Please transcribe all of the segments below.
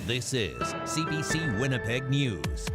This is CBC Winnipeg News.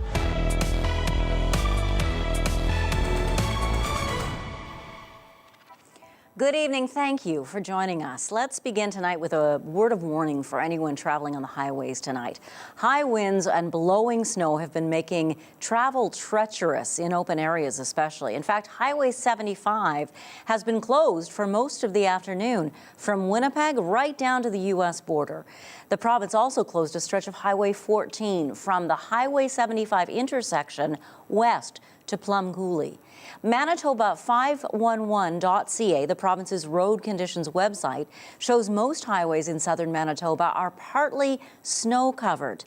Good evening. Thank you for joining us. Let's begin tonight with a word of warning for anyone traveling on the highways tonight. High winds and blowing snow have been making travel treacherous in open areas especially. In fact, Highway 75 has been closed for most of the afternoon from Winnipeg right down to the U.S. border. The province also closed a stretch of Highway 14 from the Highway 75 intersection west to Plum Coulee. Manitoba 511.ca, the province's road conditions website, shows most highways in southern Manitoba are partly snow-covered.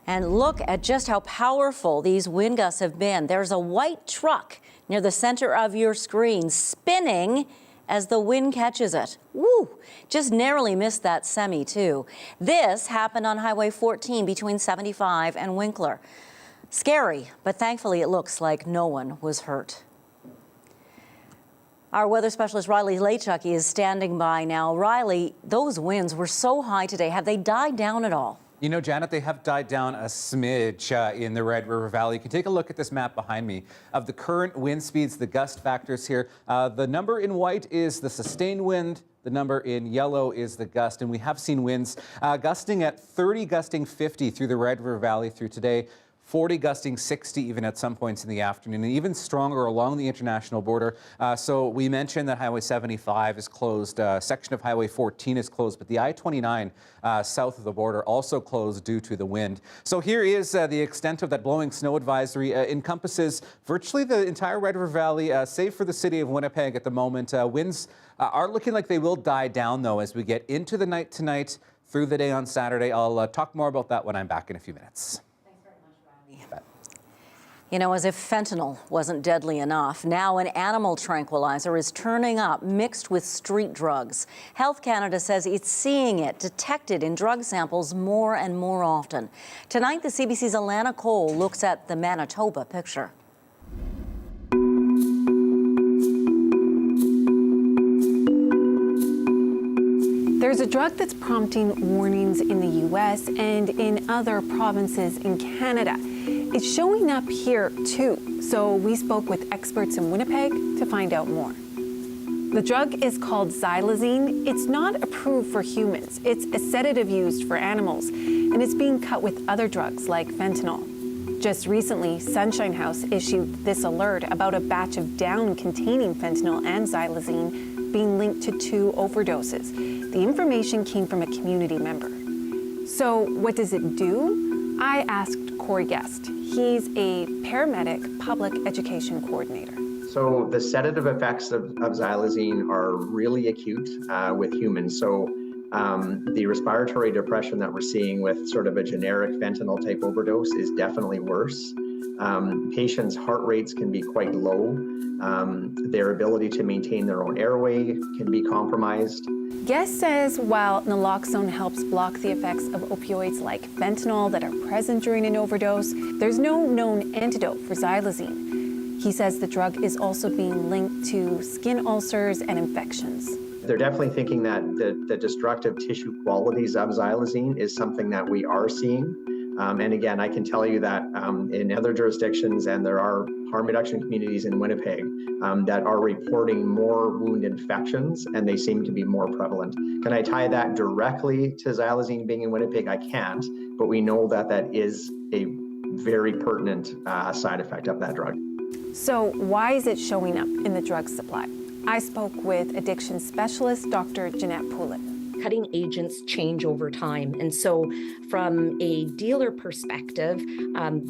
And look at just how powerful these wind gusts have been. There's a white truck near the center of your screen spinning as the wind catches it. Woo! Just narrowly missed that semi, too. This happened on Highway 14 between 75 and Winkler. Scary, but thankfully it looks like no one was hurt. Our weather specialist Riley Laychuk is standing by now. Riley, those winds were so high today. Have they died down at all? You know, Janet, they have died down a smidge in the Red River Valley. You can take a look at this map behind me of the current wind speeds, the gust factors here. The number in white is the sustained wind. The number in yellow is the gust, and we have seen winds gusting at 30, gusting 50 through the Red River Valley through today. 40 gusting 60 even at some points in the afternoon, and even stronger along the international border. So we mentioned that Highway 75 is closed, section of Highway 14 is closed, but the I-29 south of the border also closed due to the wind. So here is the extent of that blowing snow advisory. Encompasses virtually the entire Red River Valley, save for the city of Winnipeg at the moment. Winds are looking like they will die down, though, as we get into the night tonight, through the day on Saturday. I'll talk more about that when I'm back in a few minutes. You know, as if fentanyl wasn't deadly enough, now an animal tranquilizer is turning up mixed with street drugs. Health Canada says it's seeing it detected in drug samples more and more often. Tonight, the CBC's Alana Cole looks at the Manitoba picture. There's a drug that's prompting warnings in the U.S. and in other provinces in Canada. It's showing up here, too, so we spoke with experts in Winnipeg to find out more. The drug is called Xylazine. It's not approved for humans. It's a sedative used for animals, and it's being cut with other drugs like fentanyl. Just recently, Sunshine House issued this alert about a batch of down containing fentanyl and Xylazine being linked to 2 overdoses. The information came from a community member. So what does it do? I asked Corey Guest. He's a paramedic public education coordinator. So the sedative effects of Xylazine are really acute with humans. So the respiratory depression that we're seeing with sort of a generic fentanyl type overdose is definitely worse. Patients' heart rates can be quite low. Their ability to maintain their own airway can be compromised. Guest says while naloxone helps block the effects of opioids like fentanyl that are present during an overdose, there's no known antidote for Xylazine. He says the drug is also being linked to skin ulcers and infections. They're definitely thinking that the destructive tissue qualities of Xylazine is something that we are seeing. And again, I can tell you that in other jurisdictions, and there are harm reduction communities in Winnipeg that are reporting more wound infections, and they seem to be more prevalent. Can I tie that directly to Xylazine being in Winnipeg? I can't, but we know that that is a very pertinent side effect of that drug. So why is it showing up in the drug supply? I spoke with addiction specialist Dr. Jeanette Poulet. Cutting agents change over time. And so from a dealer perspective,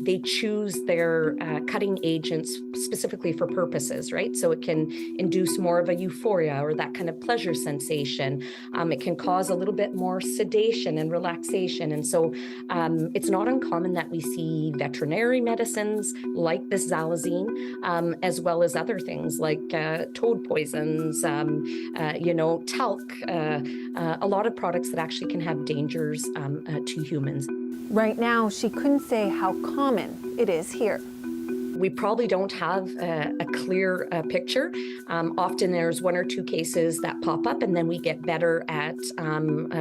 they choose their cutting agents specifically for purposes, right? So it can induce more of a euphoria or that kind of pleasure sensation. It can cause a little bit more sedation and relaxation. And so it's not uncommon that we see veterinary medicines like this Xylazine, as well as other things like toad poisons, talc, a lot of products that actually can have dangers to humans. Right now, she couldn't say how common it is here. We probably don't have a clear picture. Often there's one or two cases that pop up, and then we get better at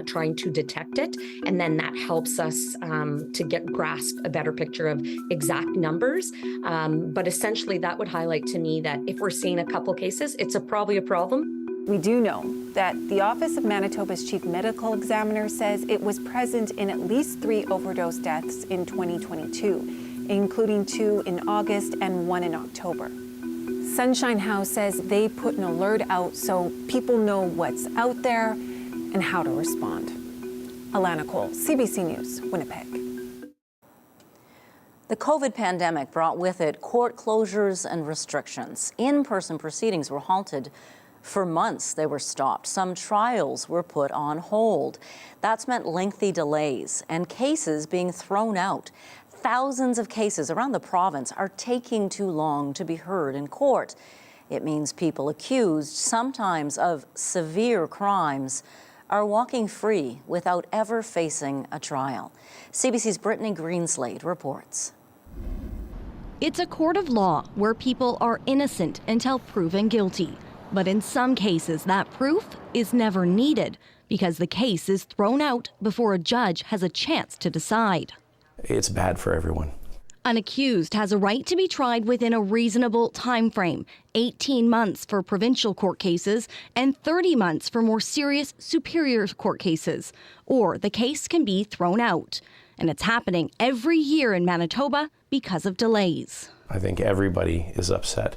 trying to detect it. And then that helps us to grasp a better picture of exact numbers. But essentially that would highlight to me that if we're seeing a couple cases, it's probably a problem. We do know that the Office of Manitoba's Chief Medical Examiner says it was present in at least 3 overdose deaths in 2022, including 2 in August and 1 in October. Sunshine House says they put an alert out so people know what's out there and how to respond. Alana Cole, CBC News, Winnipeg. The COVID pandemic brought with it court closures and restrictions. In-person proceedings were halted. For months, they were stopped. Some trials were put on hold. That's meant lengthy delays and cases being thrown out. Thousands of cases around the province are taking too long to be heard in court. It means people accused, sometimes of severe crimes, are walking free without ever facing a trial. CBC's Brittany Greenslade reports. It's a court of law where people are innocent until proven guilty. But in some cases, that proof is never needed because the case is thrown out before a judge has a chance to decide. It's bad for everyone. An accused has a right to be tried within a reasonable time frame, 18 months for provincial court cases and 30 months for more serious superior court cases, or the case can be thrown out. And it's happening every year in Manitoba because of delays. I think everybody is upset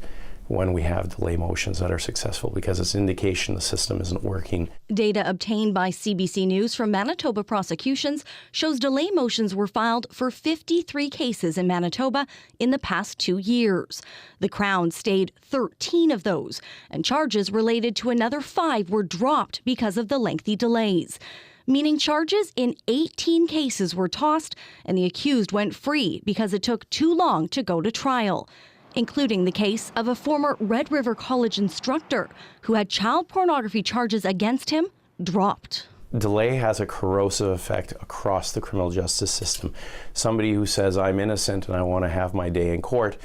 when we have delay motions that are successful because it's an indication the system isn't working. Data obtained by CBC News from Manitoba prosecutions shows delay motions were filed for 53 cases in Manitoba in the past 2 years. The Crown stayed 13 of those, and charges related to another 5 were dropped because of the lengthy delays, meaning charges in 18 cases were tossed and the accused went free because it took too long to go to trial, including the case of a former Red River College instructor who had child pornography charges against him dropped. Delay has a corrosive effect across the criminal justice system. Somebody who says, I'm innocent and I want to have my day in court,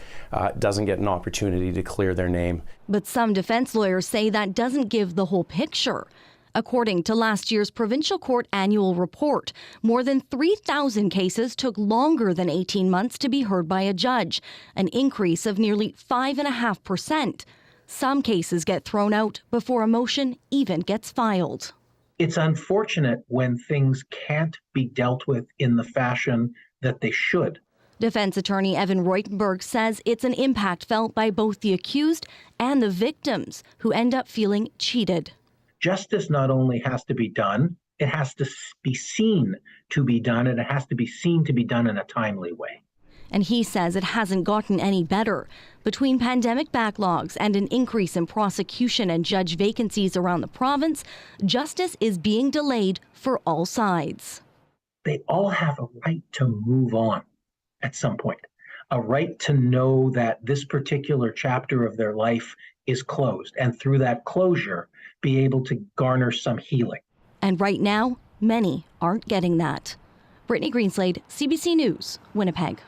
doesn't get an opportunity to clear their name. But some defense lawyers say that doesn't give the whole picture. According to last year's provincial court annual report, more than 3,000 cases took longer than 18 months to be heard by a judge, an increase of nearly 5.5%. Some cases get thrown out before a motion even gets filed. It's unfortunate when things can't be dealt with in the fashion that they should. Defense attorney Evan Reutenberg says it's an impact felt by both the accused and the victims, who end up feeling cheated. Justice not only has to be done, it has to be seen to be done, and it has to be seen to be done in a timely way. And he says it hasn't gotten any better. Between pandemic backlogs and an increase in prosecution and judge vacancies around the province, justice is being delayed for all sides. They all have a right to move on at some point, a right to know that this particular chapter of their life is closed, and through that closure, be able to garner some healing. And right now, many aren't getting that. Brittany Greenslade, CBC News, Winnipeg.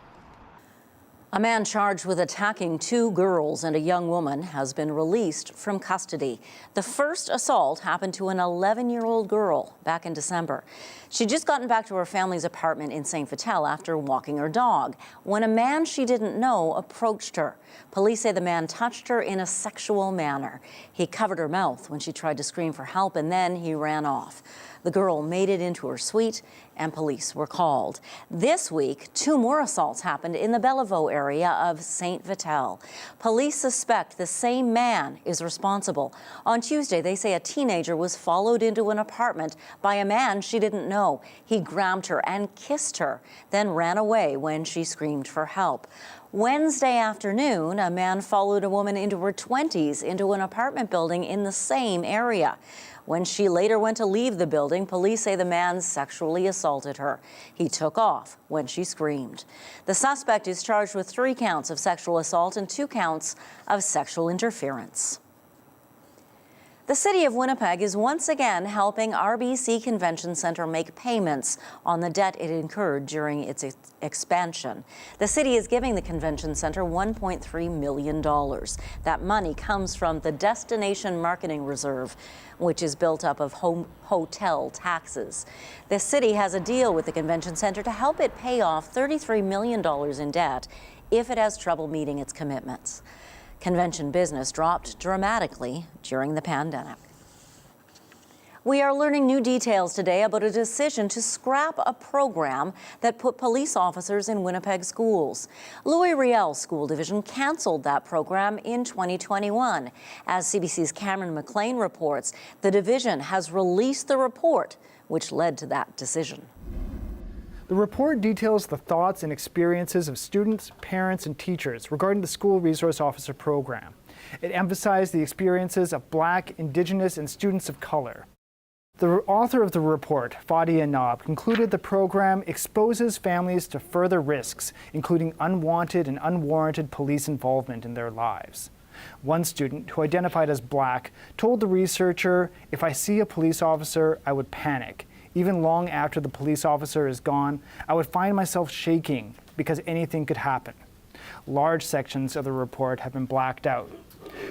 A man charged with attacking 2 girls and a young woman has been released from custody. The first assault happened to an 11-year-old girl back in December. She'd just gotten back to her family's apartment in St. Vital after walking her dog when a man she didn't know approached her. Police say the man touched her in a sexual manner. He covered her mouth when she tried to scream for help, and then he ran off. The girl made it into her suite and police were called. This week, 2 more assaults happened in the Bellevaux area of St. Vital. Police suspect the same man is responsible. On Tuesday, they say a teenager was followed into an apartment by a man she didn't know. He grabbed her and kissed her, then ran away when she screamed for help. Wednesday afternoon, a man followed a woman into her 20s into an apartment building in the same area. When she later went to leave the building, police say the man sexually assaulted her. He took off when she screamed. The suspect is charged with 3 counts of sexual assault and 2 counts of sexual interference. The City of Winnipeg is once again helping RBC Convention Centre make payments on the debt it incurred during its expansion. The city is giving the Convention Centre $1.3 million. That money comes from the Destination Marketing Reserve, which is built up of hotel taxes. The city has a deal with the Convention Centre to help it pay off $33 million in debt if it has trouble meeting its commitments. Convention business dropped dramatically during the pandemic. We are learning new details today about a decision to scrap a program that put police officers in Winnipeg schools. Louis Riel School Division canceled that program in 2021. As CBC's Cameron McLean reports, the division has released the report which led to that decision. The report details the thoughts and experiences of students, parents, and teachers regarding the School Resource Officer program. It emphasized the experiences of Black, Indigenous, and students of color. The author of the report, Fadia Nob, concluded the program exposes families to further risks, including unwanted and unwarranted police involvement in their lives. One student, who identified as Black, told the researcher, "If I see a police officer, I would panic. Even long after the police officer is gone, I would find myself shaking because anything could happen." Large sections of the report have been blacked out.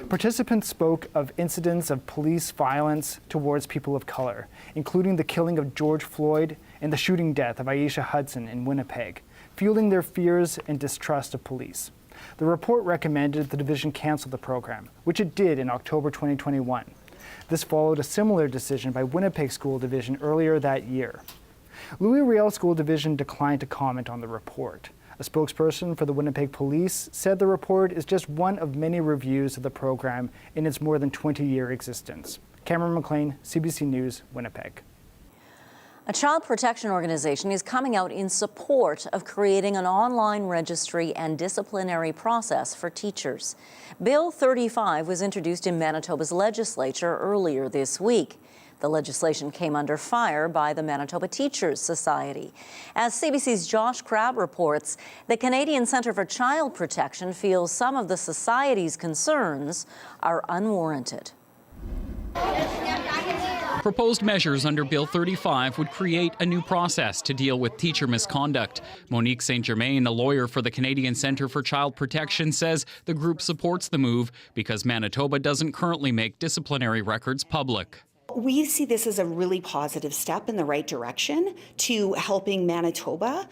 Participants spoke of incidents of police violence towards people of color, including the killing of George Floyd and the shooting death of Aisha Hudson in Winnipeg, fueling their fears and distrust of police. The report recommended the division cancel the program, which it did in October 2021. This followed a similar decision by Winnipeg School Division earlier that year. Louis Riel School Division declined to comment on the report. A spokesperson for the Winnipeg Police said the report is just one of many reviews of the program in its more than 20-year existence. Cameron McLean, CBC News, Winnipeg. A child protection organization is coming out in support of creating an online registry and disciplinary process for teachers. Bill 35 was introduced in Manitoba's legislature earlier this week. The legislation came under fire by the Manitoba Teachers Society. As CBC's Josh Crabb reports, the Canadian Centre for Child Protection feels some of the society's concerns are unwarranted. Proposed measures under Bill 35 would create a new process to deal with teacher misconduct. Monique St. Germain, a lawyer for the Canadian Centre for Child Protection, says the group supports the move because Manitoba doesn't currently make disciplinary records public. We see this as a really positive step in the right direction to helping Manitoba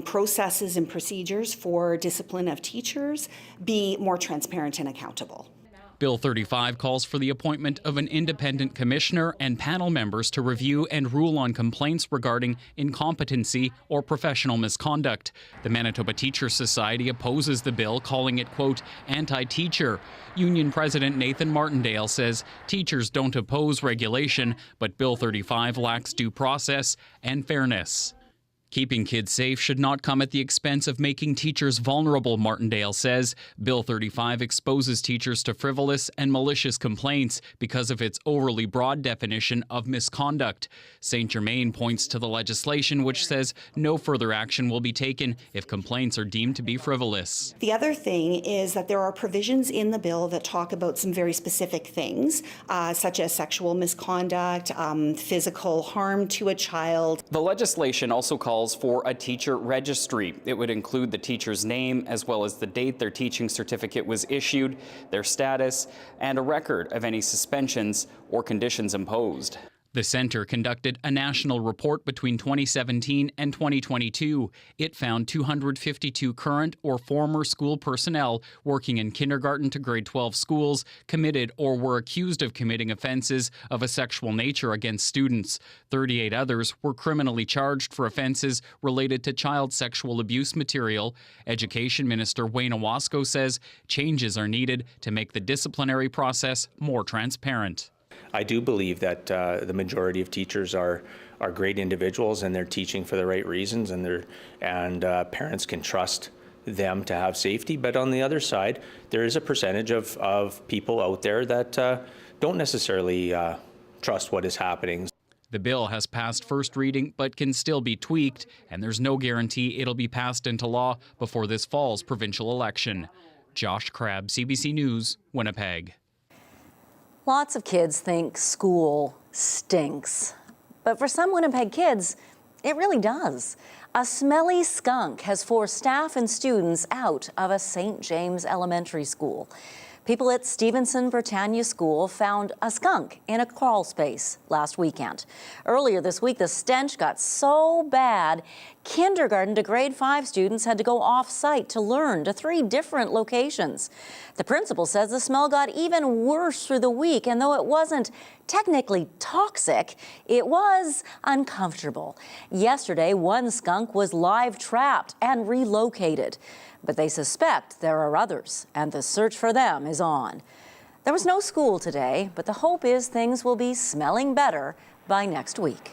processes and procedures for discipline of teachers be more transparent and accountable. Bill 35 calls for the appointment of an independent commissioner and panel members to review and rule on complaints regarding incompetency or professional misconduct. The Manitoba Teachers Society opposes the bill, calling it, quote, anti-teacher. Union President Nathan Martindale says teachers don't oppose regulation, but Bill 35 lacks due process and fairness. Keeping kids safe should not come at the expense of making teachers vulnerable, Martindale says. Bill 35 exposes teachers to frivolous and malicious complaints because of its overly broad definition of misconduct. St. Germain points to the legislation which says no further action will be taken if complaints are deemed to be frivolous. The other thing is that there are provisions in the bill that talk about some very specific things, such as sexual misconduct, physical harm to a child. The legislation also calls for a teacher registry. It would include the teacher's name as well as the date their teaching certificate was issued, their status, and a record of any suspensions or conditions imposed. The centre conducted a national report between 2017 and 2022. It found 252 current or former school personnel working in kindergarten to grade 12 schools committed or were accused of committing offences of a sexual nature against students. 38 others were criminally charged for offences related to child sexual abuse material. Education Minister Wayne Owasco says changes are needed to make the disciplinary process more transparent. I do believe that the majority of teachers are great individuals and they're teaching for the right reasons, and parents can trust them to have safety. But on the other side, there is a percentage of people out there that don't necessarily trust what is happening. The bill has passed first reading but can still be tweaked, and there's no guarantee it'll be passed into law before this fall's provincial election. Josh Crabb, CBC News, Winnipeg. Lots of kids think school stinks, but for some Winnipeg kids, it really does. A smelly skunk has forced staff and students out of a St. James Elementary School. People at Stevenson Britannia School found a skunk in a crawl space last weekend. Earlier this week, the stench got so bad, kindergarten to grade 5 students had to go off-site to learn to 3 different locations. The principal says the smell got even worse through the week, and though it wasn't technically toxic, it was uncomfortable. Yesterday, one skunk was live trapped and relocated. But they suspect there are others, and the search for them is on. There was no school today, but the hope is things will be smelling better by next week.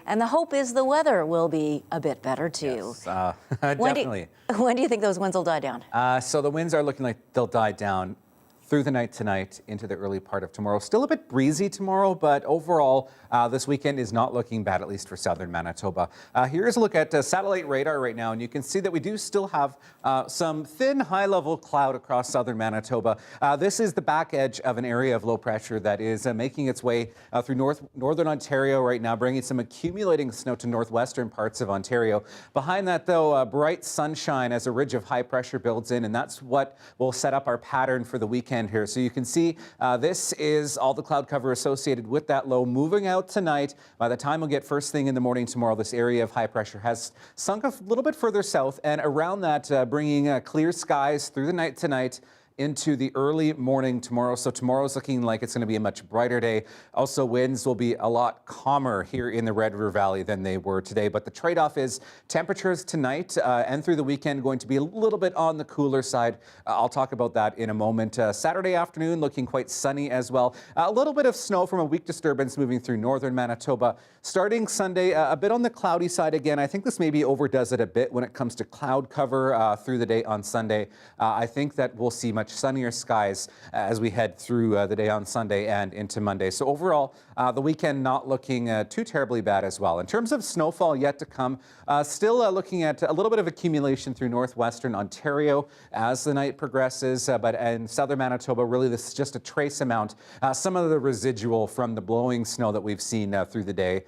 And the hope is the weather will be a bit better too. Yes, definitely. When do you think those winds will die down? So the winds are looking like they'll die down through the night tonight into the early part of tomorrow. Still a bit breezy tomorrow, but overall, this weekend is not looking bad, at least for southern Manitoba. Here's a look at satellite radar right now, and you can see that we do still have some thin, high-level cloud across southern Manitoba. This is the back edge of an area of low pressure that is making its way through northern Ontario right now, bringing some accumulating snow to northwestern parts of Ontario. Behind that, though, bright sunshine as a ridge of high pressure builds in, and that's what will set up our pattern for the weekend here. So you can see this is all the cloud cover associated with that low moving out tonight. By the time we'll get first thing in the morning tomorrow, this area of high pressure has sunk a little bit further south, and around that bringing clear skies through the night tonight into the early morning tomorrow. So tomorrow's looking like it's going to be a much brighter day. Also, winds will be a lot calmer here in the Red River Valley than they were today. But the trade-off is temperatures tonight and through the weekend going to be a little bit on the cooler side. I'll talk about that in a moment. Saturday afternoon looking quite sunny as well. A little bit of snow from a weak disturbance moving through northern Manitoba. Starting Sunday, a bit on the cloudy side again. I think this maybe overdoes it a bit when it comes to cloud cover through the day on Sunday. I think that we'll see much sunnier skies as we head through the day on Sunday and into Monday. So overall, the weekend not looking too terribly bad as well. In terms of snowfall yet to come, still looking at a little bit of accumulation through northwestern Ontario as the night progresses, but in southern Manitoba, really this is just a trace amount. Some of the residual from the blowing snow that we've seen through the day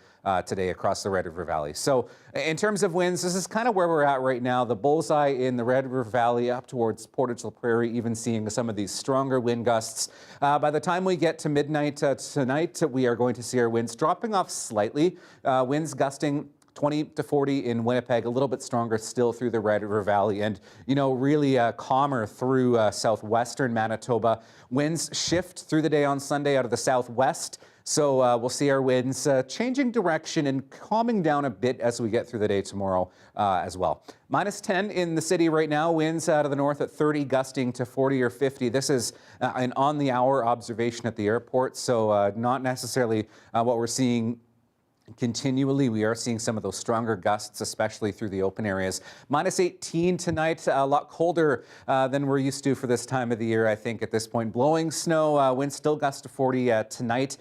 today across the Red River Valley. So in terms of winds, this is kind of where we're at right now. The bullseye in the Red River Valley up towards Portage la Prairie, even seeing some of these stronger wind gusts. By the time we get to midnight tonight, we are going to see our winds dropping off slightly. Winds gusting 20 to 40 in Winnipeg, a little bit stronger still through the Red River Valley, and, you know, really calmer through southwestern Manitoba. Winds shift through the day on Sunday out of the southwest. So we'll see our winds changing direction and calming down a bit as we get through the day tomorrow as well. Minus 10 in the city right now, winds out of the north at 30, gusting to 40 or 50. This is an on-the-hour observation at the airport, so not necessarily what we're seeing continually. We are seeing some of those stronger gusts, especially through the open areas. Minus 18 tonight, a lot colder than we're used to for this time of the year, I think, at this point. Blowing snow, winds still gust to 40 tonight.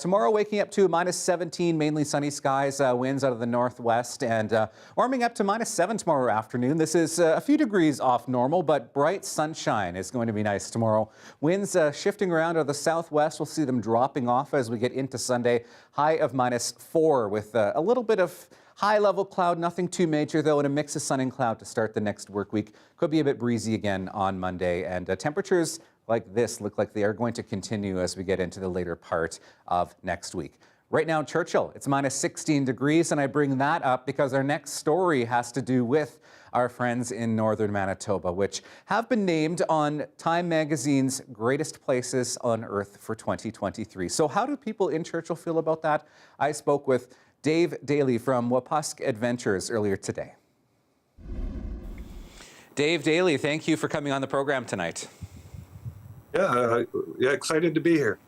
Tomorrow, waking up to minus 17, mainly sunny skies, winds out of the northwest, and warming up to minus 7 tomorrow afternoon. This is a few degrees off normal, but bright sunshine is going to be nice tomorrow. Winds shifting around out of the southwest. We'll see them dropping off as we get into Sunday. High of minus 4 with a little bit of high-level cloud, nothing too major, though, and a mix of sun and cloud to start the next work week. Could be a bit breezy again on Monday, and temperatures like this look like they are going to continue as we get into the later part of next week. Right now in Churchill, it's minus 16 degrees, and I bring that up because our next story has to do with our friends in northern Manitoba, which have been named on Time Magazine's Greatest Places on Earth for 2023. So how do people in Churchill feel about that? I spoke with Dave Daly from Wapusk Adventures earlier today. Dave Daly, thank you for coming on the program tonight. Yeah, excited to be here.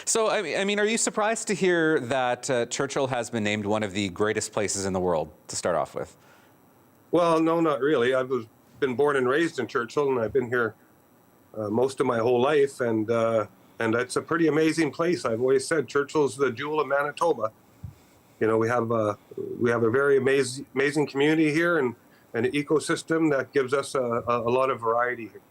So, I mean, are you surprised to hear that Churchill has been named one of the greatest places in the world to start off with? Well, no, not really. I've been born and raised in Churchill, and I've been here most of my whole life, and it's a pretty amazing place. I've always said Churchill's the jewel of Manitoba. You know, we have a very amazing community here, and an ecosystem that gives us a lot of variety here.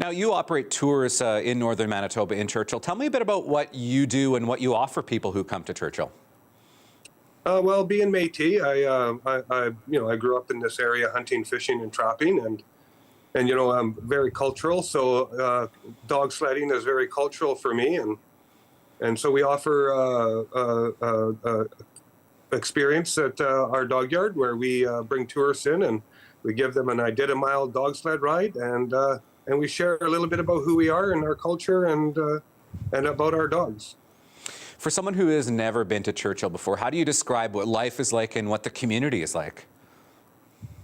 Now, you operate tours in northern Manitoba in Churchill. Tell me a bit about what you do and what you offer people who come to Churchill. Well, being Métis, I grew up in this area hunting, fishing, and trapping, and I'm very cultural. So dog sledding is very cultural for me, and so we offer experience at our dog yard where we bring tourists in and we give them an I did a mile dog sled ride, and we share a little bit about who we are and our culture and about our dogs. For someone who has never been to Churchill before, how do you describe what life is like and what the community is like?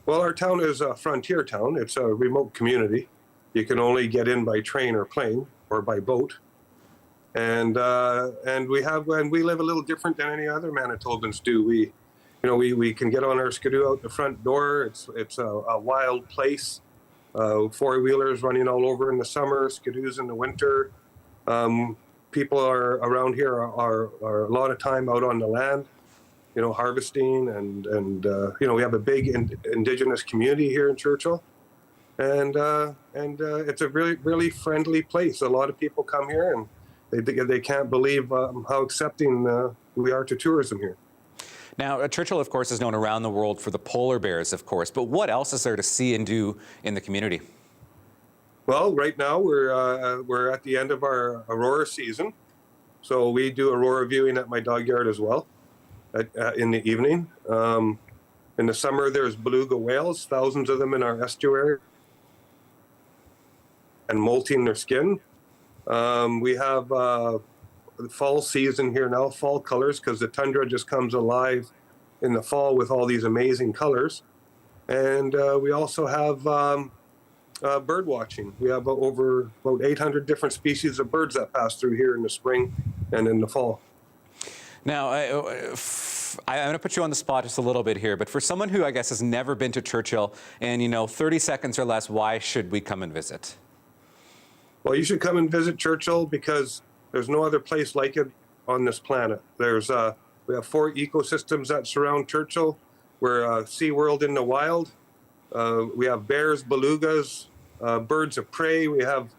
Well, our town is a frontier town. It's a remote community. You can only get in by train or plane or by boat. And we live a little different than any other Manitobans do. We can get on our skidoo out the front door. It's a wild place. Four-wheelers running all over in the summer, skidoos in the winter. People are around here are a lot of time out on the land, harvesting and we have a big Indigenous community here in Churchill, and it's a really, really friendly place. A lot of people come here and they can't believe how accepting we are to tourism here. Now, Churchill, of course, is known around the world for the polar bears, of course, but what else is there to see and do in the community? Well, right now we're at the end of our aurora season, so we do aurora viewing at my dog yard as well in the evening. In the summer, there's beluga whales, thousands of them in our estuary, and molting their skin. We have the fall season here now, fall colors, because the tundra just comes alive in the fall with all these amazing colors. And we also have bird watching. We have about 800 different species of birds that pass through here in the spring and in the fall. Now, I'm going to put you on the spot just a little bit here, but for someone who I guess has never been to Churchill and 30 seconds or less, why should we come and visit? Well, you should come and visit Churchill because there's no other place like it on this planet. We have 4 ecosystems that surround Churchill. We're SeaWorld in the wild. We have bears, belugas, birds of prey. We have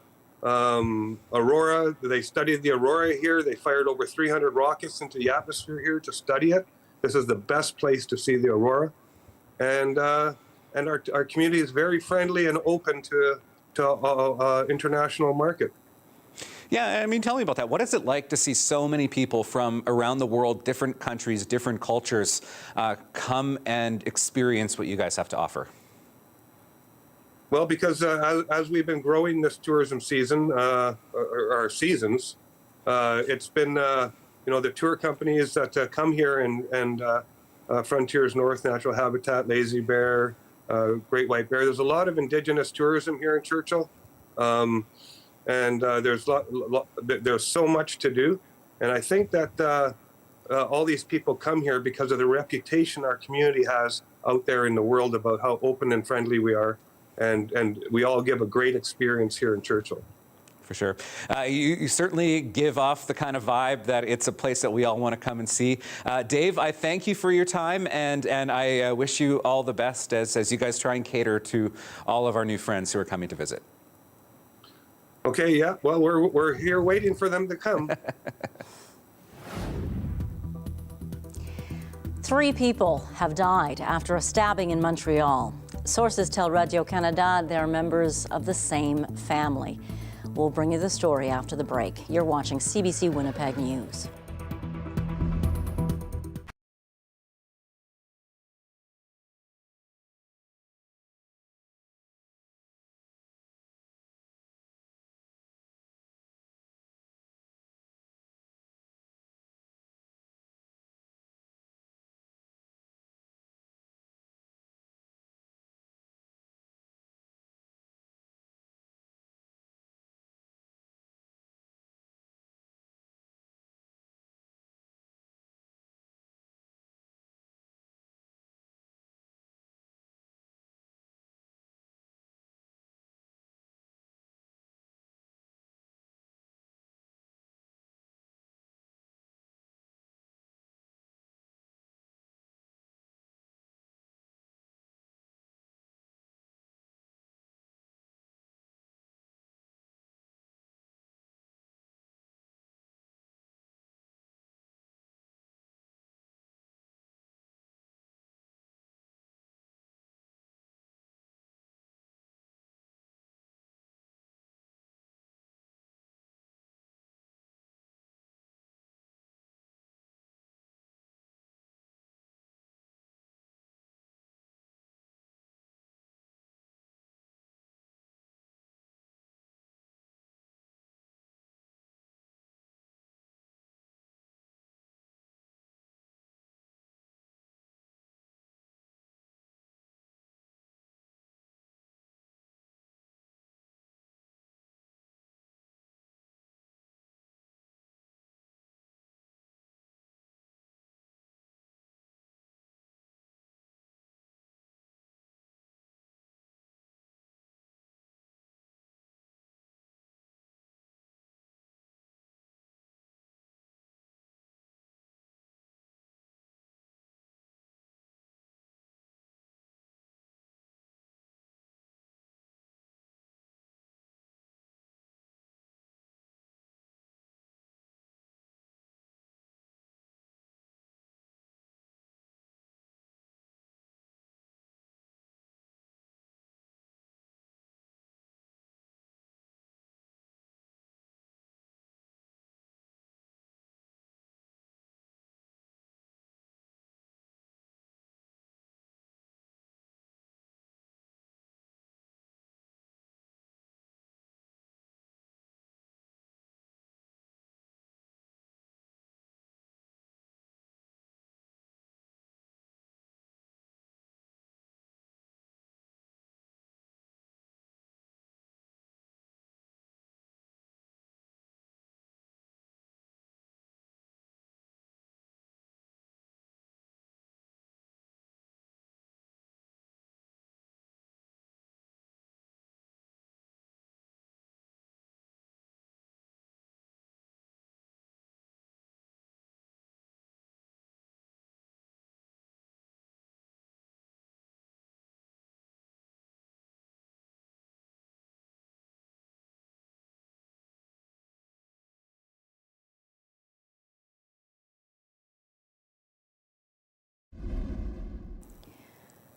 aurora. They studied the aurora here. They fired over 300 rockets into the atmosphere here to study it. This is the best place to see the aurora. And our community is very friendly and open to international market. Yeah, I mean, tell me about that. What is it like to see so many people from around the world, different countries, different cultures, come and experience what you guys have to offer? Well, because as we've been growing this tourism season, our seasons, it's been, the tour companies that come here and Frontiers North, Natural Habitat, Lazy Bear, Great White Bear. There's a lot of Indigenous tourism here in Churchill. And there's so much to do. And I think that all these people come here because of the reputation our community has out there in the world about how open and friendly we are. And we all give a great experience here in Churchill. For sure. You certainly give off the kind of vibe that it's a place that we all want to come and see. Dave, I thank you for your time, and I wish you all the best as you guys try and cater to all of our new friends who are coming to visit. Okay, yeah. Well, we're here waiting for them to come. 3 people have died after a stabbing in Montreal. Sources tell Radio-Canada they're members of the same family. We'll bring you the story after the break. You're watching CBC Winnipeg News.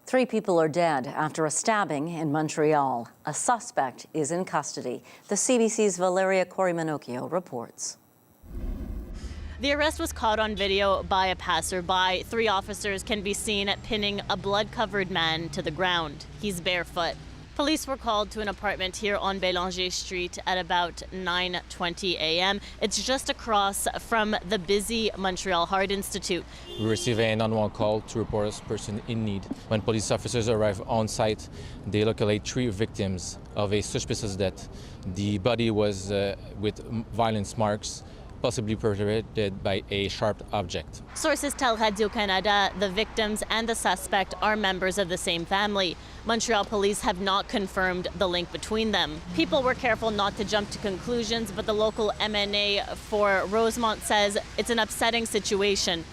3 people are dead after a stabbing in Montreal. A suspect is in custody. The CBC's Valeria Corimanocchio reports. The arrest was caught on video by a passerby. 3 officers can be seen pinning a blood-covered man to the ground. He's barefoot. Police were called to an apartment here on Bélanger Street at about 9:20 a.m. It's just across from the busy Montreal Heart Institute. We received a 911 call to report a person in need. When police officers arrived on site, they locate 3 victims of a suspicious death. The body was with violence marks, possibly perpetrated by a sharp object. Sources tell Radio-Canada the victims and the suspect are members of the same family. Montreal police have not confirmed the link between them. People were careful not to jump to conclusions, but the local MNA for Rosemont says it's an upsetting situation.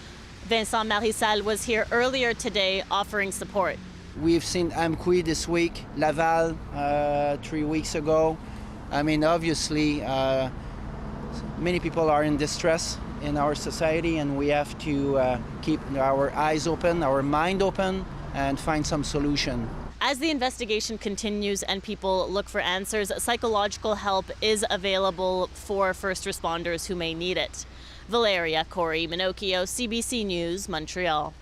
Vincent Marissal was here earlier today offering support. We've seen Amqui this week, Laval 3 weeks ago. I mean, obviously, many people are in distress in our society, and we have to keep our eyes open, our mind open, and find some solution. As the investigation continues and people look for answers, psychological help is available for first responders who may need it. Valeria Corimanocchio, CBC News, Montreal.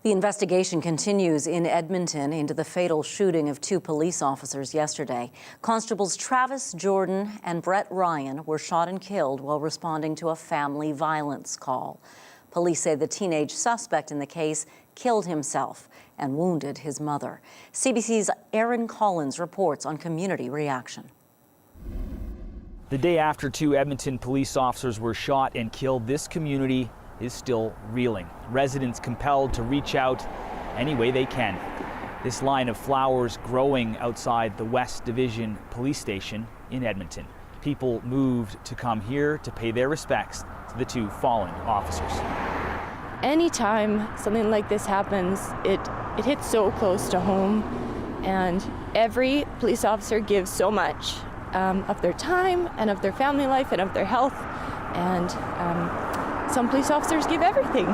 The investigation continues in Edmonton into the fatal shooting of 2 police officers yesterday. Constables Travis Jordan and Brett Ryan were shot and killed while responding to a family violence call. Police say the teenage suspect in the case killed himself and wounded his mother. CBC's Aaron Collins reports on community reaction. The day after 2 Edmonton police officers were shot and killed, this community is still reeling. Residents compelled to reach out any way they can. This line of flowers growing outside the West Division Police Station in Edmonton. People moved to come here to pay their respects to the 2 fallen officers. Anytime something like this happens, it hits so close to home, and every police officer gives so much of their time and of their family life and of their health, and some police officers give everything.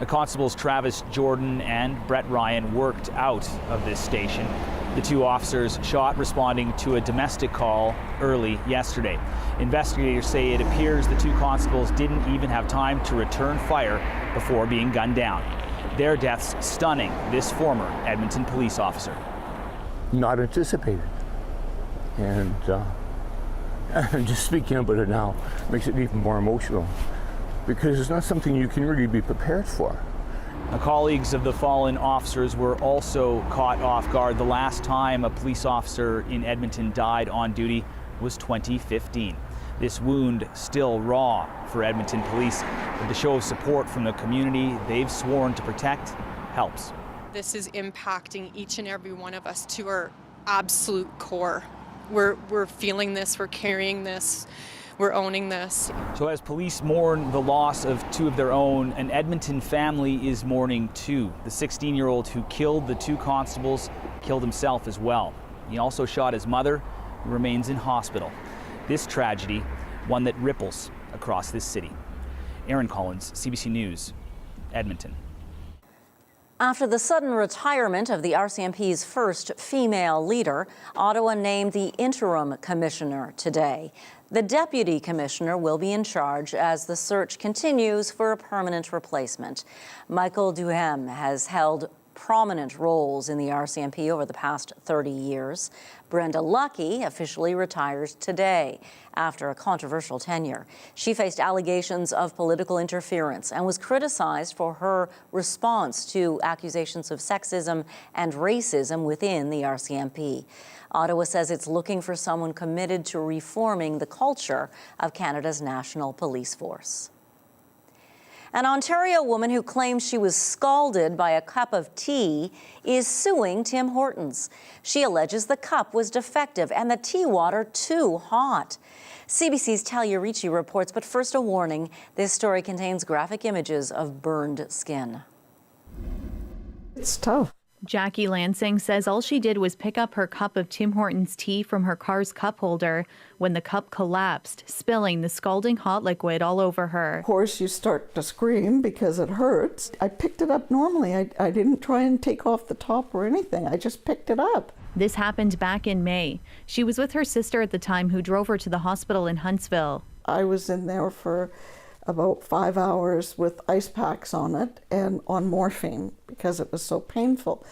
The constables Travis Jordan and Brett Ryan worked out of this station. The 2 officers shot responding to a domestic call early yesterday. Investigators say it appears the 2 constables didn't even have time to return fire before being gunned down. Their deaths stunning this former Edmonton police officer. Not anticipated. And just speaking about it now makes it even more emotional, because it's not something you can really be prepared for. The colleagues of the fallen officers were also caught off guard. The last time a police officer in Edmonton died on duty was 2015. This wound still raw for Edmonton police, but the show of support from the community they've sworn to protect helps. This is impacting each and every one of us to our absolute core. We're feeling this, we're carrying this, we're owning this. So as police mourn the loss of 2 of their own, an Edmonton family is mourning too. The 16-year-old who killed the 2 constables killed himself as well. He also shot his mother, who remains in hospital. This tragedy, one that ripples across this city. Aaron Collins, CBC News, Edmonton. After the sudden retirement of the RCMP's first female leader, Ottawa named the interim commissioner today. The deputy commissioner will be in charge as the search continues for a permanent replacement. Michael Duhem has held prominent roles in the RCMP over the past 30 years. Brenda Lucky officially retires today after a controversial tenure. She faced allegations of political interference and was criticized for her response to accusations of sexism and racism within the RCMP. Ottawa says it's looking for someone committed to reforming the culture of Canada's national police force. An Ontario woman who claims she was scalded by a cup of tea is suing Tim Hortons. She alleges the cup was defective and the tea water too hot. CBC's Talia Ricci reports, but first a warning. This story contains graphic images of burned skin. It's tough. Jackie Lansing says all she did was pick up her cup of Tim Hortons tea from her car's cup holder when the cup collapsed, spilling the scalding hot liquid all over her. Of course, you start to scream because it hurts. I picked it up normally. I didn't try and take off the top or anything. I just picked it up. This happened back in May. She was with her sister at the time, who drove her to the hospital in Huntsville. I was in there for about 5 hours with ice packs on it and on morphine because it was so painful.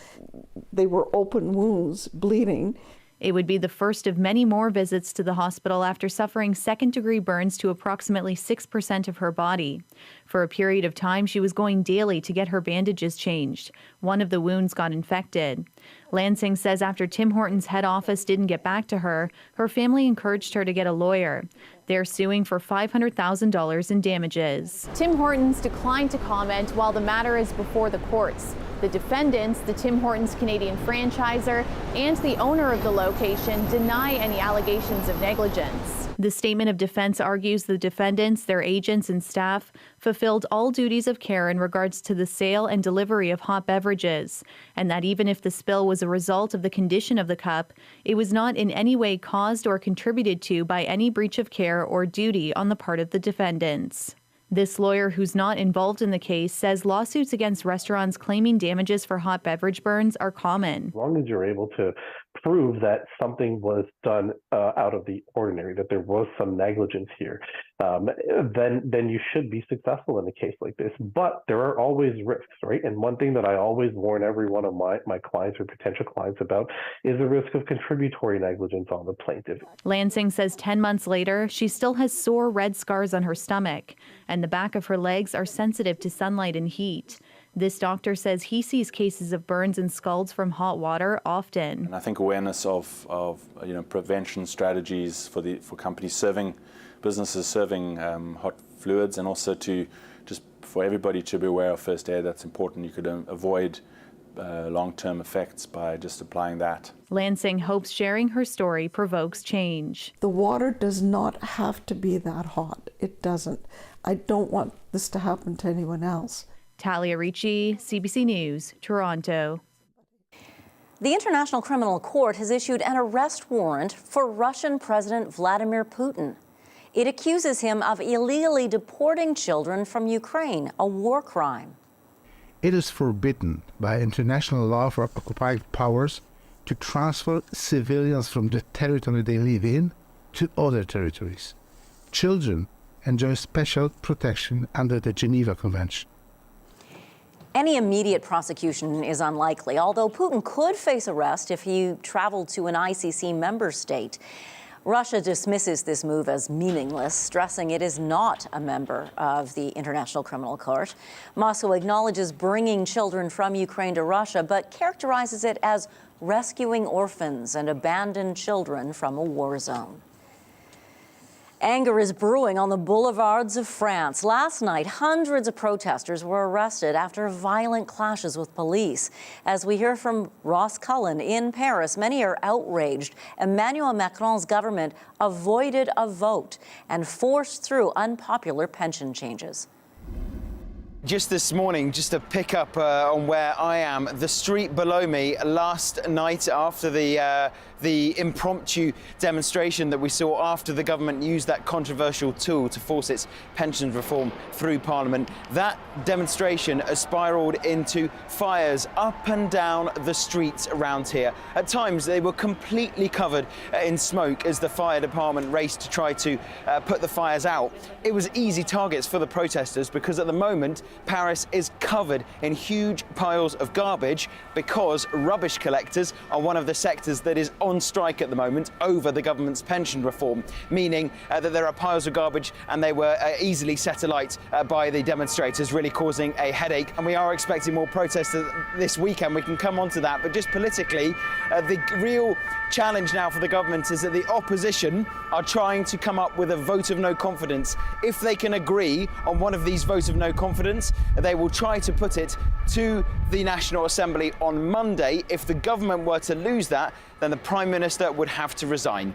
They were open wounds, bleeding. It would be the first of many more visits to the hospital after suffering second-degree burns to approximately 6% of her body. For a period of time, she was going daily to get her bandages changed. One of the wounds got infected. Lansing says after Tim Hortons' head office didn't get back to her, her family encouraged her to get a lawyer. They're suing for $500,000 in damages. Tim Hortons declined to comment while the matter is before the courts. The defendants, the Tim Hortons Canadian franchisor and the owner of the location, deny any allegations of negligence. The statement of defense argues the defendants, their agents and staff fulfilled all duties of care in regards to the sale and delivery of hot beverages, and that even if the spill was a result of the condition of the cup, it was not in any way caused or contributed to by any breach of care or duty on the part of the defendants. This lawyer, who's not involved in the case, says lawsuits against restaurants claiming damages for hot beverage burns are common. As long as you're able to prove that something was done out of the ordinary, that there was some negligence here, then you should be successful in a case like this. But there are always risks, right? And one thing that I always warn every one of my clients or potential clients about is the risk of contributory negligence on the plaintiff. Lansing says 10 months later, she still has sore red scars on her stomach, and the back of her legs are sensitive to sunlight and heat. This doctor says he sees cases of burns and scalds from hot water often. And I think awareness of prevention strategies for companies serving, businesses serving hot fluids, and also to just for everybody to be aware of first aid, that's important. You could avoid long-term effects by just applying that. Lansing hopes sharing her story provokes change. The water does not have to be that hot. It doesn't. I don't want this to happen to anyone else. Talia Ricci, CBC News, Toronto. The International Criminal Court has issued an arrest warrant for Russian President Vladimir Putin. It accuses him of illegally deporting children from Ukraine, a war crime. It is forbidden by international law for occupied powers to transfer civilians from the territory they live in to other territories. Children enjoy special protection under the Geneva Convention. Any immediate prosecution is unlikely, although Putin could face arrest if he traveled to an ICC member state. Russia dismisses this move as meaningless, stressing it is not a member of the International Criminal Court. Moscow acknowledges bringing children from Ukraine to Russia, but characterizes it as rescuing orphans and abandoned children from a war zone. Anger is brewing on the boulevards of France. Last night, hundreds of protesters were arrested after violent clashes with police. As we hear from Ross Cullen in Paris, many are outraged. Emmanuel Macron's government avoided a vote and forced through unpopular pension changes. Just this morning, just to pick up on where I am, the street below me last night after the impromptu demonstration that we saw after the government used that controversial tool to force its pensions reform through Parliament, that demonstration has spiralled into fires up and down the streets around here. At times, they were completely covered in smoke as the fire department raced to try to put the fires out. It was easy targets for the protesters because at the moment, Paris is covered in huge piles of garbage because rubbish collectors are one of the sectors that is on strike at the moment over the government's pension reform, meaning that there are piles of garbage and they were easily set alight by the demonstrators, really causing a headache. And we are expecting more protests this weekend. We can come on to that, but just politically, the real challenge now for the government is that the opposition are trying to come up with a vote of no confidence. If they can agree on one of these votes of no confidence, they will try to put it to the National Assembly on Monday. If the government were to lose that, then the Prime Minister would have to resign.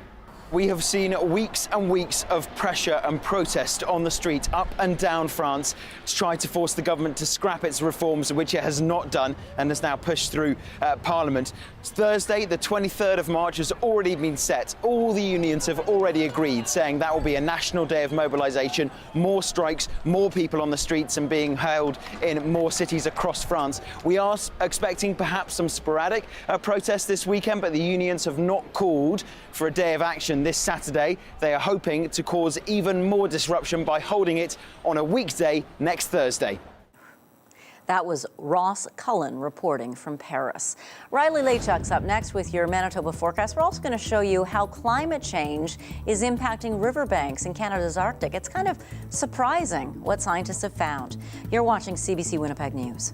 We have seen weeks and weeks of pressure and protest on the street up and down France to try to force the government to scrap its reforms, which it has not done and has now pushed through Parliament. Thursday, the 23rd of March, has already been set. All the unions have already agreed, saying that will be a national day of mobilisation, more strikes, more people on the streets and being held in more cities across France. We are expecting perhaps some sporadic protests this weekend, but the unions have not called for a day of action this Saturday. They are hoping to cause even more disruption by holding it on a weekday next Thursday. That was Ross Cullen reporting from Paris. Riley Laychuk's up next with your Manitoba forecast. We're also going to show you how climate change is impacting riverbanks in Canada's Arctic. It's kind of surprising what scientists have found. You're watching CBC Winnipeg News.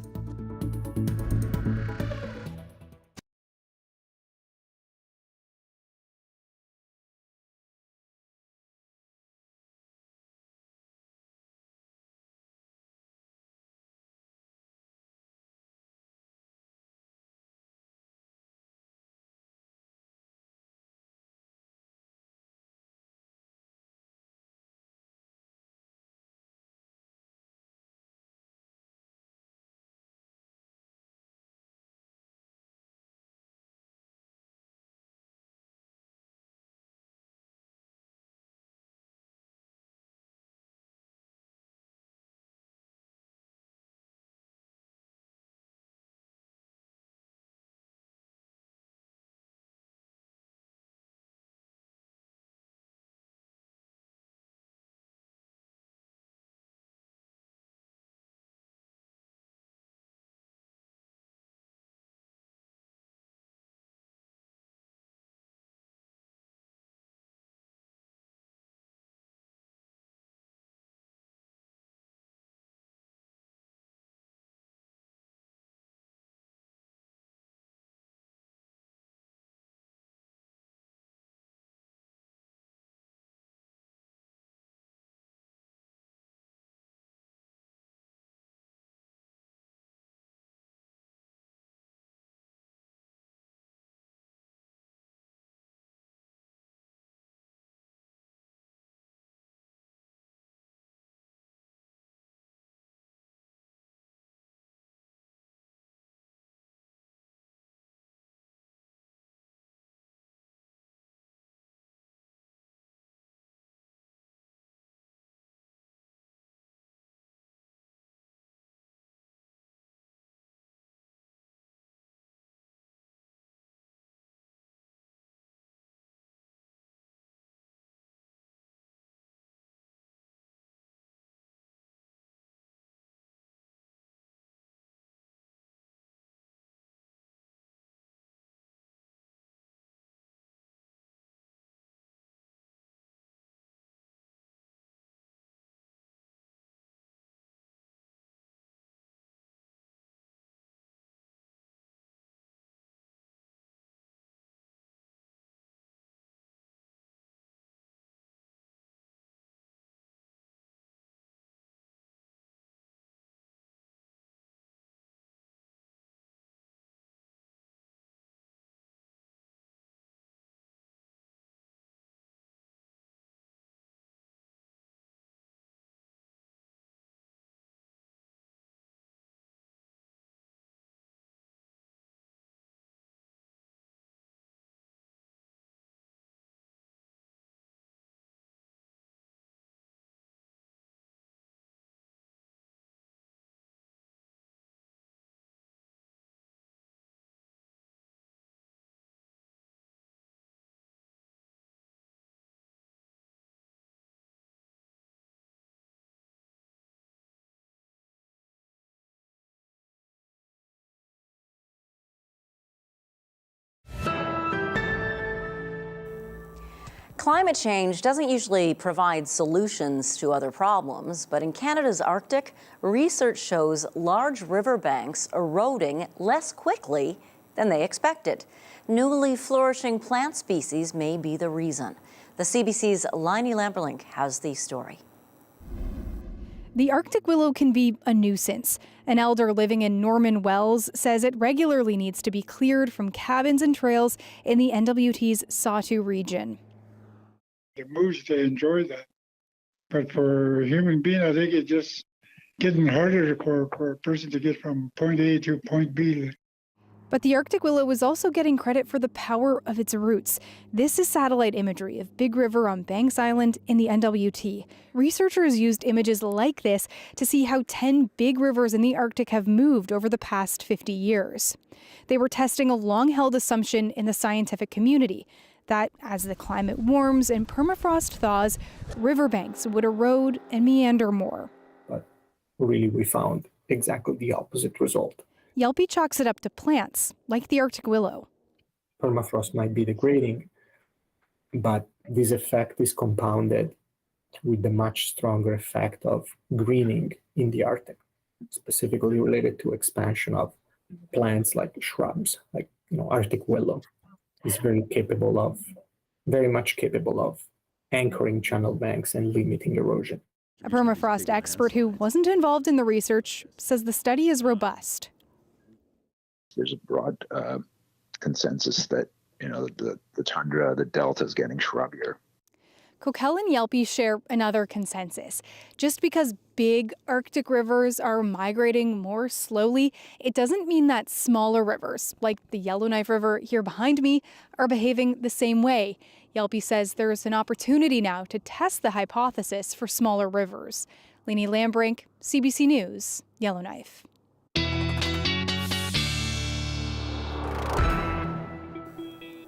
Climate change doesn't usually provide solutions to other problems, but in Canada's Arctic, research shows large riverbanks eroding less quickly than they expected. Newly flourishing plant species may be the reason. The CBC's Liney Lamberlink has the story. The Arctic willow can be a nuisance. An elder living in Norman Wells says it regularly needs to be cleared from cabins and trails in the NWT's Sawtoo region. The moose, they enjoy that. But for a human being, I think it's just getting harder for a person to get from point A to point B. But the Arctic willow is also getting credit for the power of its roots. This is satellite imagery of Big River on Banks Island in the NWT. Researchers used images like this to see how 10 big rivers in the Arctic have moved over the past 50 years. They were testing a long-held assumption in the scientific community that as the climate warms and permafrost thaws, riverbanks would erode and meander more. But really, we found exactly the opposite result. Yelpy chalks it up to plants, like the Arctic willow. Permafrost might be degrading, but this effect is compounded with the much stronger effect of greening in the Arctic, specifically related to expansion of plants like shrubs, like Arctic willow is very much capable of anchoring channel banks and limiting erosion. A permafrost expert who wasn't involved in the research says the study is robust. There's a broad consensus that the tundra, the delta is getting shrubbier. Coquelle and Yelpy share another consensus. Just because big Arctic rivers are migrating more slowly, it doesn't mean that smaller rivers, like the Yellowknife River here behind me, are behaving the same way. Yelpy says there's an opportunity now to test the hypothesis for smaller rivers. Lainey Lambrink, CBC News, Yellowknife.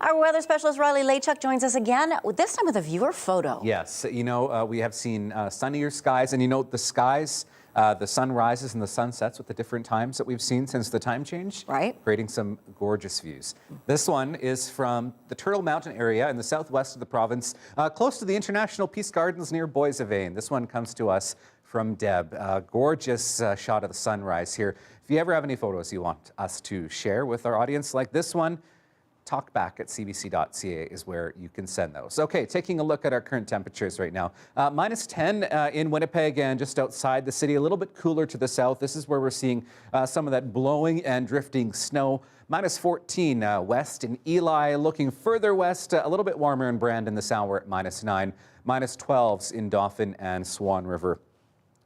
Our weather specialist Riley Laychuk joins us again, this time with a viewer photo. Yes, we have seen sunnier skies, and the skies, the sun rises and the sun sets with the different times that we've seen since the time change, right? Creating some gorgeous views. This one is from the Turtle Mountain area in the southwest of the province, close to the International Peace Gardens near Boissevain. This one comes to us from Deb. Gorgeous shot of the sunrise here. If you ever have any photos you want us to share with our audience like this one, talkback@cbc.ca is where you can send those. Okay, taking a look at our current temperatures right now. -10 in Winnipeg and just outside the city, a little bit cooler to the south. This is where we're seeing some of that blowing and drifting snow. -14 west in Eli, looking further west, a little bit warmer in Brandon this hour at -9. -12s in Dauphin and Swan River.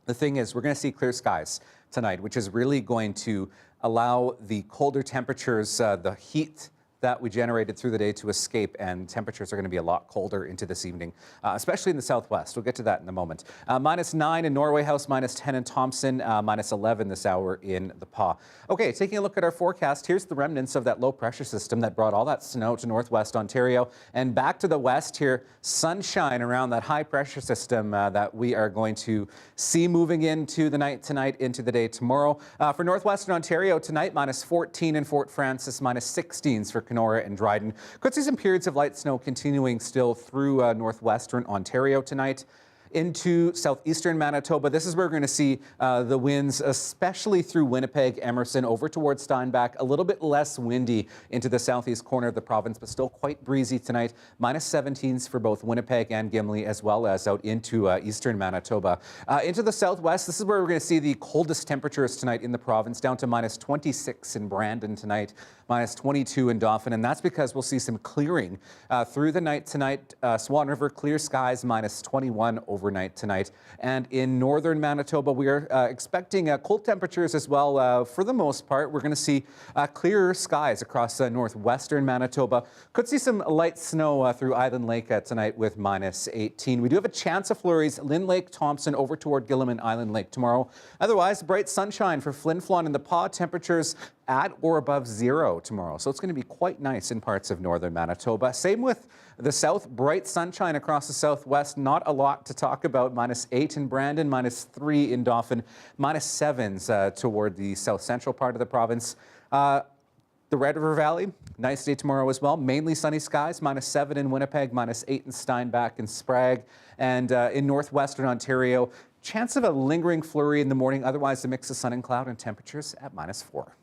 The thing is, we're going to see clear skies tonight, which is really going to allow the colder temperatures, the heat that we generated through the day to escape, and temperatures are going to be a lot colder into this evening, especially in the southwest. We'll get to that in a moment. -9 in Norway House, -10 in Thompson, -11 this hour in the Pas. Okay, taking a look at our forecast, here's the remnants of that low pressure system that brought all that snow to northwest Ontario and back to the west here. Sunshine around that high pressure system that we are going to see moving into the night tonight, into the day tomorrow. For northwestern Ontario tonight, -14 in Fort Frances, -16s for Kenora and Dryden. Could see some periods of light snow continuing still through northwestern Ontario tonight. Into southeastern Manitoba. This is where we're going to see the winds, especially through Winnipeg, Emerson, over towards Steinbach. A little bit less windy into the southeast corner of the province, but still quite breezy tonight. -17s for both Winnipeg and Gimli, as well as out into eastern Manitoba. Into the southwest, this is where we're going to see the coldest temperatures tonight in the province, down to -26 in Brandon tonight, -22 in Dauphin, and that's because we'll see some clearing through the night tonight. Swan River, clear skies, -21 overnight tonight. And in northern Manitoba, we are expecting cold temperatures as well. For the most part, we're going to see clearer skies across northwestern Manitoba. Could see some light snow through Island Lake tonight with -18. We do have a chance of flurries, Lynn Lake, Thompson, over toward Gilliman Island Lake tomorrow. Otherwise, bright sunshine for Flin Flon and the Pas. Temperatures at or above 0 tomorrow. So it's going to be quite nice in parts of northern Manitoba. Same with the south, bright sunshine across the southwest. Not a lot to talk about. -8 in Brandon, -3 in Dauphin, -7s toward the south central part of the province. The Red River Valley, nice day tomorrow as well. Mainly sunny skies, -7 in Winnipeg, -8 in Steinbach and Sprague. And in northwestern Ontario, chance of a lingering flurry in the morning. Otherwise, a mix of sun and cloud and temperatures at -4.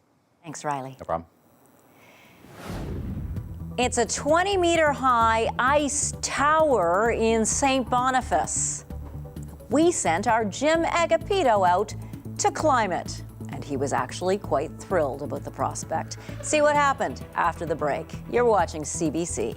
Thanks, Riley. No problem. It's a 20-meter high ice tower in St. Boniface. We sent our Jim Agapito out to climb it, and he was actually quite thrilled about the prospect. See what happened after the break. You're watching CBC.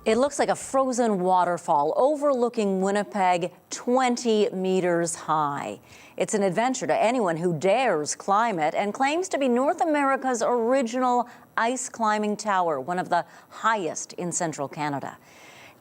It looks like a frozen waterfall overlooking Winnipeg, 20 meters high. It's an adventure to anyone who dares climb it and claims to be North America's original ice climbing tower, one of the highest in central Canada.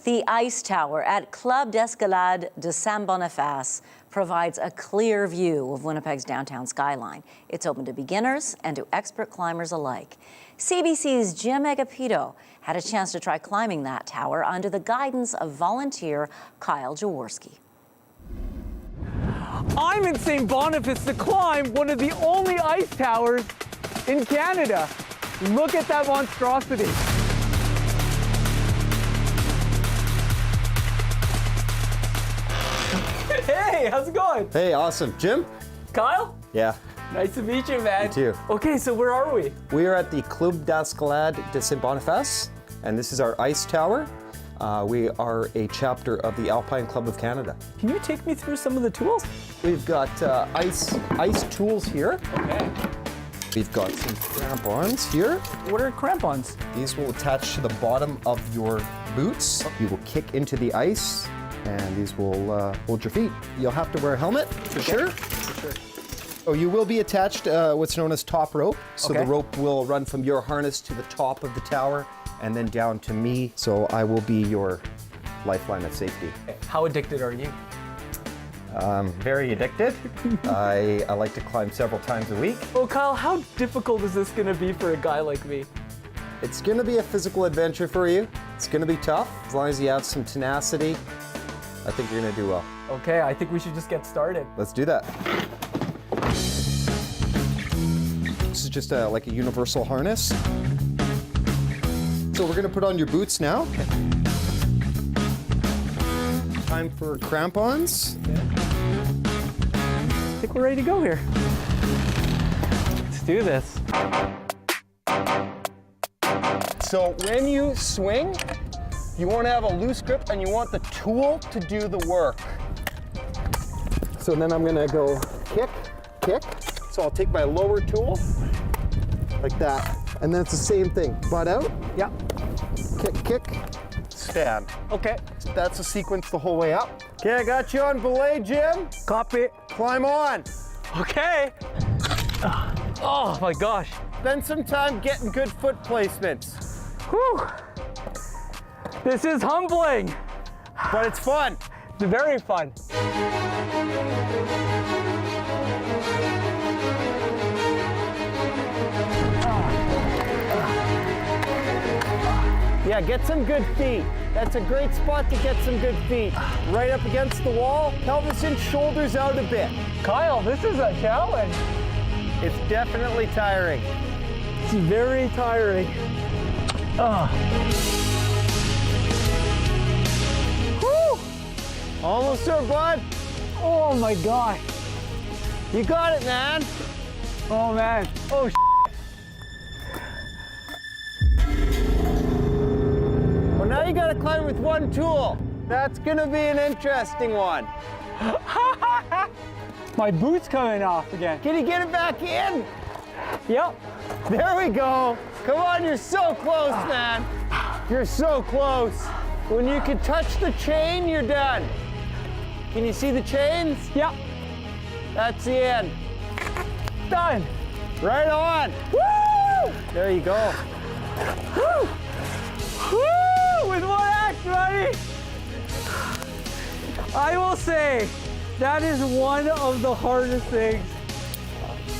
The ice tower at Club d'Escalade de Saint-Boniface provides a clear view of Winnipeg's downtown skyline. It's open to beginners and to expert climbers alike. CBC's Jim Agapito had a chance to try climbing that tower under the guidance of volunteer Kyle Jaworski. I'm in St. Boniface to climb one of the only ice towers in Canada. Look at that monstrosity. Hey, how's it going? Hey, awesome. Jim? Kyle? Yeah. Nice to meet you, man. You too. Okay, so where are we? We are at the Club d'Escalade de Saint-Boniface, and this is our ice tower. We are a chapter of the Alpine Club of Canada. Can you take me through some of the tools? We've got ice tools here. Okay. We've got some crampons here. What are crampons? These will attach to the bottom of your boots. You will kick into the ice, and these will hold your feet. You'll have to wear a helmet, for sure. For sure. Oh, you will be attached what's known as top rope. So Okay. the rope will run from your harness to the top of the tower and then down to me. So I will be your lifeline of safety. How addicted are you? Very addicted. I like to climb several times a week. Oh, Kyle, how difficult is this gonna be for a guy like me? It's gonna be a physical adventure for you. It's gonna be tough. As long as you have some tenacity, I think you're gonna do well. Okay, I think we should just get started. Let's do that. This is just like a universal harness. So we're gonna put on your boots now. Okay. Time for crampons. Okay. I think we're ready to go here. Let's do this. So when you swing, you want to have a loose grip and you want the tool to do the work. So then I'm gonna go kick, kick. So I'll take my lower tool, like that. And then it's the same thing, butt out. Yeah. Kick, kick, stand. Okay. That's the sequence the whole way up. Okay, I got you on belay, Jim. Copy. Climb on. Okay. Oh my gosh. Spend some time getting good foot placements. Whew. This is humbling. But it's fun. It's very fun. Yeah, get some good feet. That's a great spot to get some good feet. Right up against the wall, pelvis in, shoulders out a bit. Kyle, this is a challenge. It's definitely tiring. It's very tiring. Woo! Almost there, bud. Oh my gosh. You got it, man. Oh man. Oh Well, now you gotta climb with one tool. That's gonna be an interesting one. My boot's coming off again. Can you get it back in? Yep. There we go. Come on, you're so close, man. You're so close. When you can touch the chain, you're done. Can you see the chains? Yep. That's the end. Done. Right on. Woo! There you go. Woo! Woo! With one act, buddy. I will say, that is one of the hardest things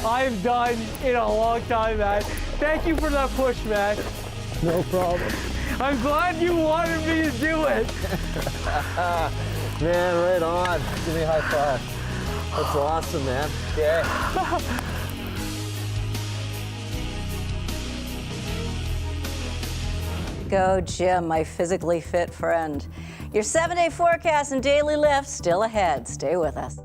I've done in a long time, man. Thank you for that push, man. No problem. I'm glad you wanted me to do it. Man, right on. Give me a high five. That's awesome, man. Okay. Go, Jim, my physically fit friend. Your 7-day forecast and daily lift still ahead. Stay with us.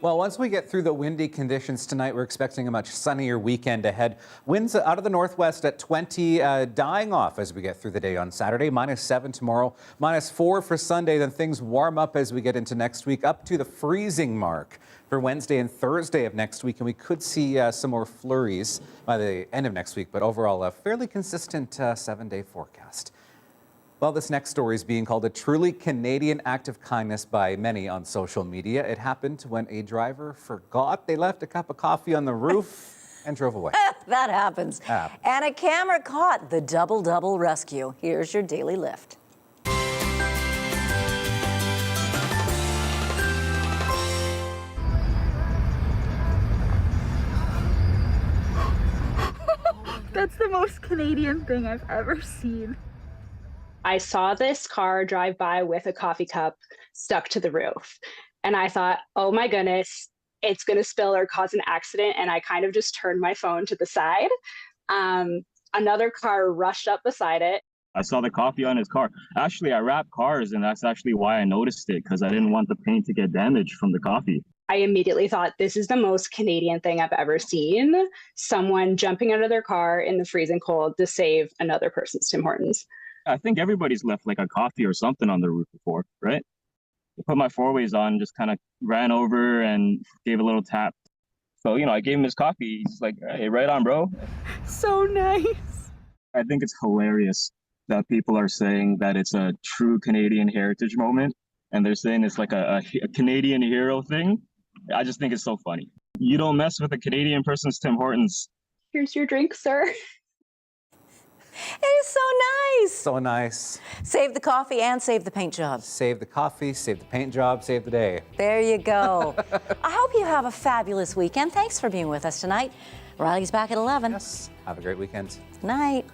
Well, once we get through the windy conditions tonight, we're expecting a much sunnier weekend ahead. Winds out of the northwest at 20, dying off as we get through the day on Saturday. -7 tomorrow, -4 for Sunday. Then things warm up as we get into next week, up to the freezing mark for Wednesday and Thursday of next week. And we could see some more flurries by the end of next week, but overall a fairly consistent 7-day forecast. Well, this next story is being called a truly Canadian act of kindness by many on social media. It happened when a driver forgot they left a cup of coffee on the roof and drove away. That happens. And a camera caught the double rescue. Here's your daily lift. That's the most Canadian thing I've ever seen. I saw this car drive by with a coffee cup stuck to the roof. And I thought, oh my goodness, it's going to spill or cause an accident. And I kind of just turned my phone to the side. Another car rushed up beside it. I saw the coffee on his car. Actually, I wrap cars, and that's actually why I noticed it, because I didn't want the paint to get damaged from the coffee. I immediately thought, this is the most Canadian thing I've ever seen. Someone jumping out of their car in the freezing cold to save another person's Tim Hortons. I think everybody's left like a coffee or something on the roof before, right? I put my four-ways on, just kind of ran over and gave a little tap. So, I gave him his coffee. He's like, hey, right on, bro. So nice. I think it's hilarious that people are saying that it's a true Canadian heritage moment, and they're saying it's like a Canadian hero thing. I just think it's so funny. You don't mess with a Canadian person's Tim Hortons. Here's your drink, sir. It is so nice. So nice. Save the coffee and save the paint job. Save the coffee, save the paint job, save the day. There you go. I hope you have a fabulous weekend. Thanks for being with us tonight. Riley's back at 11. Yes. Have a great weekend. Good night.